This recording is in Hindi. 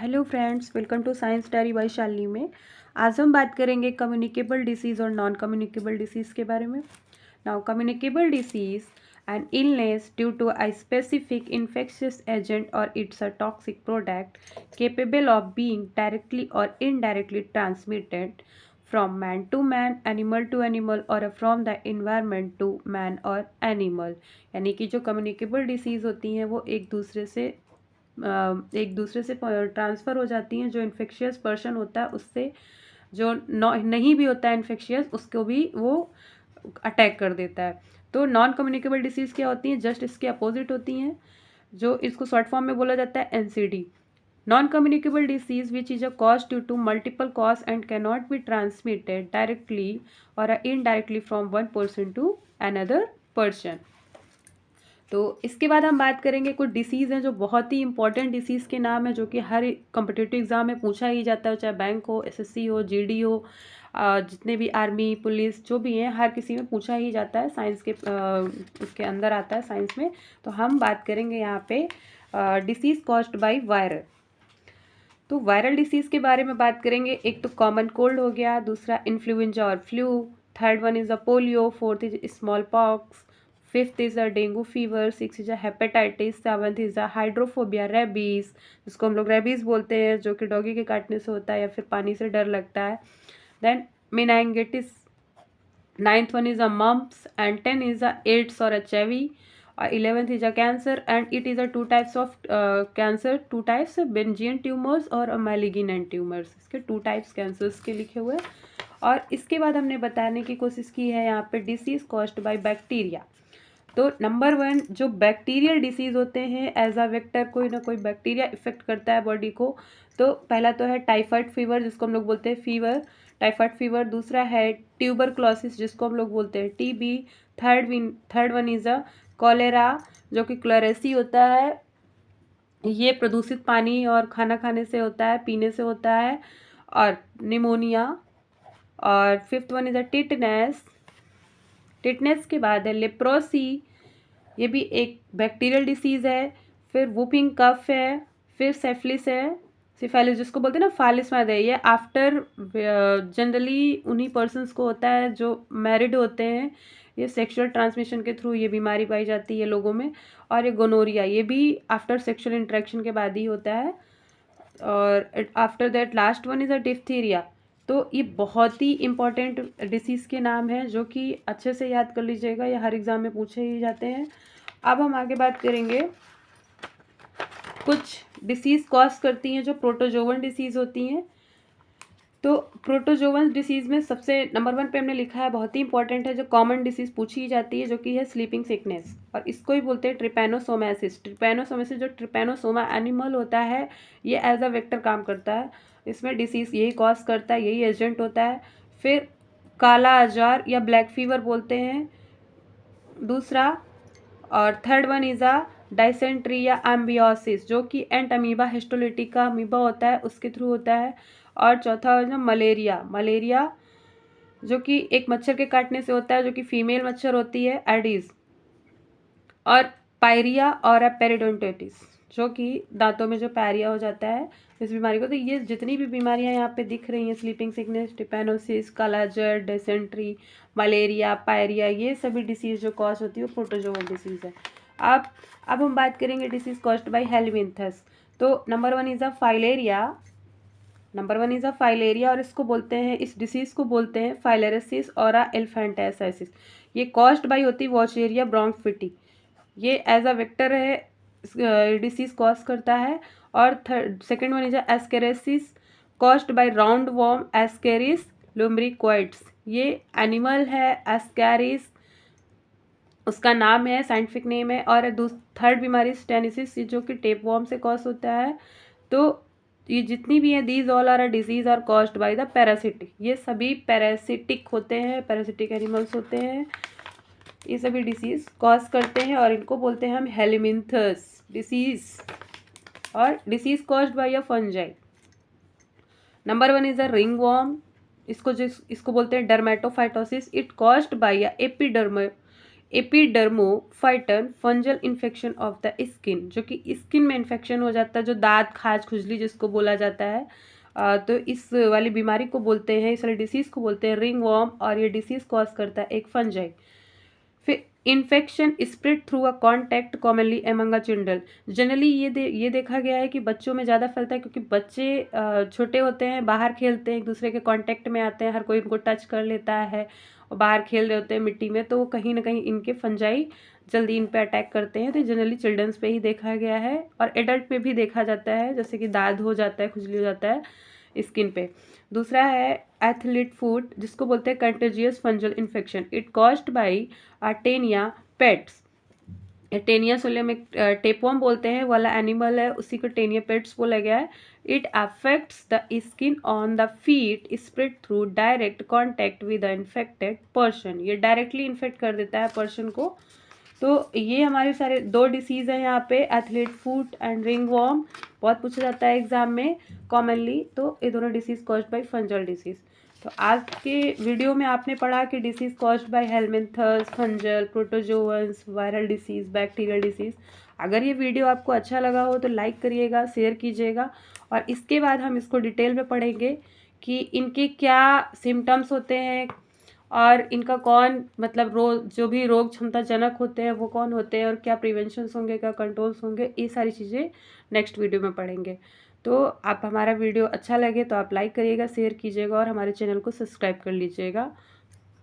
Hello friends, welcome to science diary by Shalini में। आज हम बात करेंगे कम्युनिकेबल डिसीज़ और नॉन कम्युनिकेबल डिसीज़ के बारे में। Now communicable diseases an illness due to a specific infectious agent और it's a toxic product capable of being directly or indirectly transmitted from man to man, animal to animal और from the environment to man और animal। यानी कि जो कम्युनिकेबल डिसीज़ होती हैं वो एक दूसरे से ट्रांसफ़र हो जाती हैं। जो इन्फेक्शियस पर्सन होता है उससे, जो नहीं भी होता है इन्फेक्शियस, उसको भी वो अटैक कर देता है। तो नॉन कम्युनिकेबल डिसीज़ क्या होती हैं? जस्ट इसके अपोजिट होती हैं, जो इसको शॉर्ट फॉर्म में बोला जाता है NCD. Non communicable disease which is a cause due to multiple cause and can not be transmitted directly और indirectly from one person to another person. तो इसके बाद हम बात करेंगे कुछ डिसीज़ हैं जो बहुत ही इंपॉर्टेंट डिसीज़ के नाम है, जो कि हर कॉम्पिटिटिव एग्ज़ाम में पूछा ही जाता है, चाहे बैंक हो, एसएससी हो, जीडी हो, जितने भी आर्मी पुलिस जो भी हैं, हर किसी में पूछा ही जाता है। साइंस के उसके अंदर आता है साइंस में। तो हम बात करेंगे यहाँ पे डिसीज़ कॉज्ड बाय वायरल। तो वायरल डिसीज़ के बारे में बात करेंगे। एक तो कॉमन कोल्ड हो गया, दूसरा इन्फ्लुएंजा और flu, third one is a polio, fourth is small pox, fifth is a dengue fever, six is a hepatitis, seventh is a hydrophobia rabies, जिसको हम लोग रेबीज़ बोलते हैं, जो कि डॉगी के काटने से होता है या फिर पानी से डर लगता है। Then meningitis, ninth one is a mumps, and 10 is a AIDS और HIV, 11th is a cancer and it is a two types of cancer, two types Benign tumors और malignant tumors। इसके टू टाइप्स कैंसर्स के लिखे हुए हैं। और इसके बाद हमने बताने की कोशिश की है यहाँ पे डिसीज कॉज्ड बाय बैक्टीरिया। तो नंबर वन, जो बैक्टीरियल डिसीज होते हैं एज अ वेक्टर, कोई ना कोई बैक्टीरिया इफेक्ट करता है बॉडी को। तो पहला तो है टाइफाइड फीवर, जिसको हम लोग बोलते हैं फीवर, टाइफाइड फीवर। दूसरा है ट्यूबरक्लोसिस, जिसको हम लोग बोलते हैं TB. Third one is a cholera, जो कि क्लोरेसी होता है। ये प्रदूषित पानी और खाना खाने से होता है, पीने से होता है। और निमोनिया। और fifth one is a tetanus. Tetanus के बाद है लेप्रोसी, ये भी एक बैक्टीरियल डिसीज़ है। फिर वुपिंग कफ है। फिर सेफलिस है, सिफेलिस जिसको बोलते हैं ना, फालिस माद है। ये आफ्टर जनरली उन्हीं पर्सनस को होता है जो मैरिड होते हैं। ये सेक्सुअल ट्रांसमिशन के थ्रू ये बीमारी पाई जाती है लोगों में। और ये गोनोरिया, ये भी आफ्टर सेक्सुअल इंटरेक्शन के बाद ही होता है। और after that last one is a diphtheria. तो ये बहुत ही इंपॉर्टेंट डिसीज़ के नाम हैं, जो कि अच्छे से याद कर लीजिएगा, ये हर एग्ज़ाम में पूछे ही जाते हैं। अब हम आगे बात करेंगे कुछ डिसीज़ कॉज करती हैं जो प्रोटोजोवन डिसीज़ होती हैं। तो प्रोटोजोवन डिसीज़ में सबसे नंबर वन पे हमने लिखा है, बहुत ही इंपॉर्टेंट है, जो कॉमन डिसीज़ पूछी जाती है, जो कि है स्लीपिंग सिकनेस। और इसको ही बोलते हैं ट्रिपैनोसोमासिस। ट्रिपैनोसोमासिस, जो ट्रिपैनोसोमा एनिमल होता है, ये एज अ वेक्टर काम करता है। इसमें डिसीज़ यही कॉज करता है, यही एजेंट होता है। फिर काला अजार या ब्लैक फीवर बोलते हैं दूसरा। और third one is a dysentery या एम्बियोसिस, जो कि एंट अमीबा हिस्टोलिटिका अमीबा होता है, उसके थ्रू होता है। और चौथा है मलेरिया। मलेरिया जो कि एक मच्छर के काटने से होता है, जो कि फीमेल मच्छर होती है, एडीज। और पायरिया और पेरिडोंटाइटिस, जो कि दांतों में जो पायरिया हो जाता है इस बीमारी को। तो ये जितनी भी बीमारियां यहाँ पे दिख रही हैं, स्लीपिंग सिकनेस, टिपैनोसिस, कालाजर, डिसेंट्री, मलेरिया, पायरिया, ये सभी डिसीज़ जो कॉज होती है वो प्रोटोजोवन डिसीज़ है। अब हम बात करेंगे डिसीज़ कॉज्ड बाय हेलमिंथस। तो number one is a filaria, और इसको बोलते हैं, इस डिसीज़ को बोलते हैं फाइलेरियासिस और एलिफेंटाइसिस। ये कॉज्ड बाय होती है वॉशेरिया ब्रोंकफिटी। ये एज अ वेक्टर है, डिसीज कॉज करता है। और third second one is ascariasis, caused by roundworm Ascaris lumbricoides. ये एनिमल है एस्केरिस, उसका नाम है, साइंटिफिक नेम है। और थर्ड बीमारी स्टेनिसिस, जो कि टेप वॉर्म से कॉज होता है। तो ये जितनी भी हैं, these all are a disease are caused by the parasitic. ये सभी पैरासिटिक होते हैं, पैरासिटिक एनिमल्स होते हैं। ये सभी डिसीज कॉज करते हैं और इनको बोलते हैं हम हेलमिंथस डिसीज। और disease caused by a fungi, number one is a ringworm. इसको बोलते हैं dermatophytosis. It caused by a Epidermophyton fungal infection of the skin, जो कि स्किन में इन्फेक्शन हो जाता है, जो दांत खाज खुजली जिसको बोला जाता है। तो इस वाली बीमारी को बोलते हैं, इस वाली डिसीज़ को बोलते हैं रिंग वॉर्म, और ये डिसीज़ कॉज करता है एक फंजाई। फिर infection spread through a contact commonly among a children. Generally ये देखा गया है कि बच्चों में ज़्यादा फैलता है, क्योंकि बच्चे छोटे होते हैं, बाहर खेलते हैं, एक दूसरे के कांटेक्ट में आते हैं, हर कोई उनको टच कर लेता है और बाहर खेल रहे होते हैं मिट्टी में, तो कहीं ना कहीं इनके फंजाई जल्दी इन पे अटैक करते हैं। तो जनरली चिल्ड्रंस पे ही देखा गया है, और एडल्ट में भी देखा जाता है, जैसे कि दाद हो जाता है, खुजली हो जाता है स्किन पे। दूसरा है एथलीट फुट, जिसको बोलते हैं contagious fungal infection. It caused by tinea pedis. Taenia solium एक टेपवर्म बोलते हैं वाला एनिमल है, उसी को टेनिया पेट्स बोला गया है। It affects the skin on the feet, spread through direct contact with the infected person. ये डायरेक्टली इन्फेक्ट कर देता है पर्सन को। तो ये हमारे सारे 2 डिसीज़ हैं यहाँ पे, athlete foot and ringworm, बहुत पूछा जाता है एग्जाम में कॉमनली। तो ये दोनों diseases caused by fungal diseases. तो आज के वीडियो में आपने पढ़ा कि diseases caused by helminths, fungal, protozoans, viral diseases, bacterial diseases. अगर ये वीडियो आपको अच्छा लगा हो तो लाइक करिएगा, शेयर कीजिएगा, और इसके बाद हम इसको डिटेल में पढ़ेंगे कि इनके क्या सिम्टम्स होते हैं, और इनका कौन मतलब जो भी रोग क्षमता जनक होते हैं वो कौन होते हैं, और क्या प्रिवेंशंस होंगे, क्या कंट्रोल्स होंगे, ये सारी चीज़ें नेक्स्ट वीडियो में पढ़ेंगे। तो आप हमारा वीडियो अच्छा लगे तो आप लाइक करिएगा, शेयर कीजिएगा, और हमारे चैनल को सब्सक्राइब कर लीजिएगा।